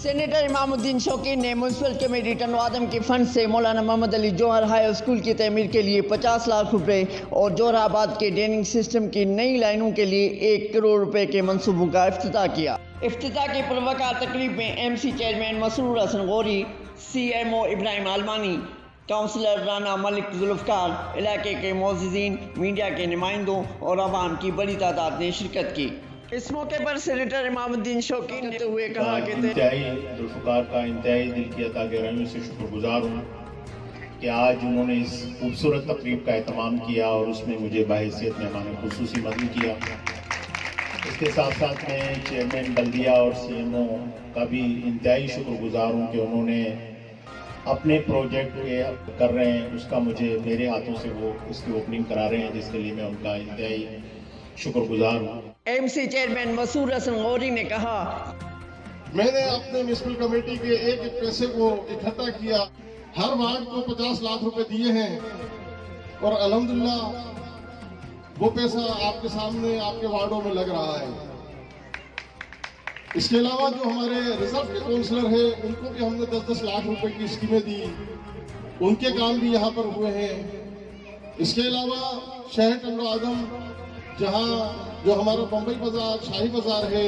Senator Imamuddin शौकीन ने municipal committee टंडवादम के फंड से मौलाना मोहम्मद अली जौहर हाई स्कूल की तमीर के लिए 50 लाख रुपए और जौहराबाद के ड्रेनिंग सिस्टम की नई लाइनों के लिए 1 करोड़ रुपए के मंसूबों का इफ्तिताह किया। इफ्तिताह की पुरवकार तकरीब में MC chairman Masroor Hasan Ghauri, CMO Ibrahim Almani, councillor Rana Malik Zulfiqar, इलाके के मोअज़्ज़िज़ीन, मीडिया के नुमाइंदों और आवाम की बड़ी तादाद ने शिरकत की। इस मौके पर सेनेटर इमामुद्दीन शौकीन ने हुए कहा कि जुल्फकार का इंतहाई दिल की अता गहराइयों से शुक्रगुजार हूँ कि आज उन्होंने इस खूबसूरत तकरीब का एहतमाम किया और उसमें मुझे बाहैसियत मेहमान खुसूसी मदद किया। इसके साथ साथ मैं चेयरमैन बल्दिया और CMO का भी इंतहाई शुक्रगुजार हूँ कि उन्होंने अपने प्रोजेक्ट कर रहे हैं, उसका मुझे मेरे हाथों से वो उसकी ओपनिंग करा रहे हैं, जिसके लिए मैं उनका इंतहाई शुक्रगुजार हूँ। MC चेयरमैन मसरूर हसन गौरी ने कहा, मैंने अपने म्यूनसिपल कमेटी के एक एक पैसे को इकट्ठा किया, हर वार्ड को 50 लाख रुपए दिए हैं और अल्हम्दुलिल्लाह वो पैसा आपके सामने आपके वार्डों में लग रहा है। इसके अलावा जो हमारे रिजर्व के काउंसलर हैं उनको भी हमने 10-10 लाख रुपए की स्कीमें दी, उनके काम भी यहाँ पर हुए हैं। इसके अलावा शहर टंडवादम जहाँ जो हमारा बम्बई बाजार, शाही बाजार है,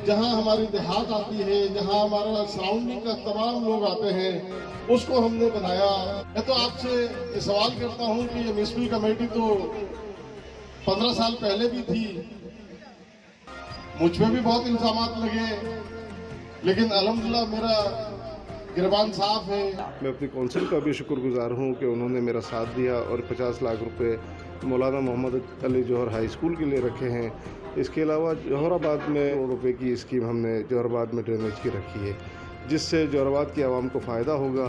जहाँ हमारी देहात आती है, जहाँ हमारा सराउंडिंग का तमाम लोग आते हैं, उसको हमने बनाया। मैं तो आपसे ये सवाल करता हूँ कि ये म्यूनसिपल कमेटी तो 15 साल पहले भी थी, मुझ पे भी बहुत इल्जामात लगे, लेकिन अल्हम्दुलिल्लाह मेरा गिरबान साफ है। मैं अपनी कौंसिल का भी शुक्रगुजार हूँ कि उन्होंने मेरा साथ दिया और 50 लाख रुपए मौलाना मोहम्मद अली जौहर हाई स्कूल के लिए रखे हैं। इसके अलावा जौहराबाद में करोड़ रुपए की स्कीम हमने जौहराबाद में ड्रेनेज की रखी है, जिससे जौहराबाद की आवाम को फ़ायदा होगा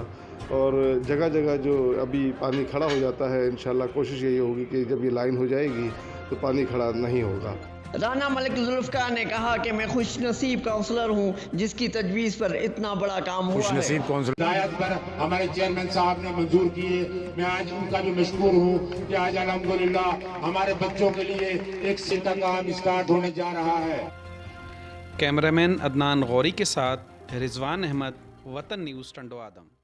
और जगह जगह जो अभी पानी खड़ा हो जाता है, इंशाल्लाह कोशिश यही होगी कि जब ये लाइन हो जाएगी तो पानी खड़ा नहीं होगा। राना मलिक जुल्फकार ने कहा कि मैं खुश नसीब काउंसलर हूँ जिसकी तजवीज़ पर इतना बड़ा काम हुआ है। हिदायत पर हमारे चेयरमैन साहब ने मंजूर किए, मैं आज उनका भी मशकूर हूँ कि आज अल्हम्दुलिल्लाह हमारे बच्चों के लिए एक सिक्का काम स्टार्ट होने जा रहा है। कैमरामैन अदनान गौरी के साथ रिजवान अहमद, वतन न्यूज़ टंडवादम।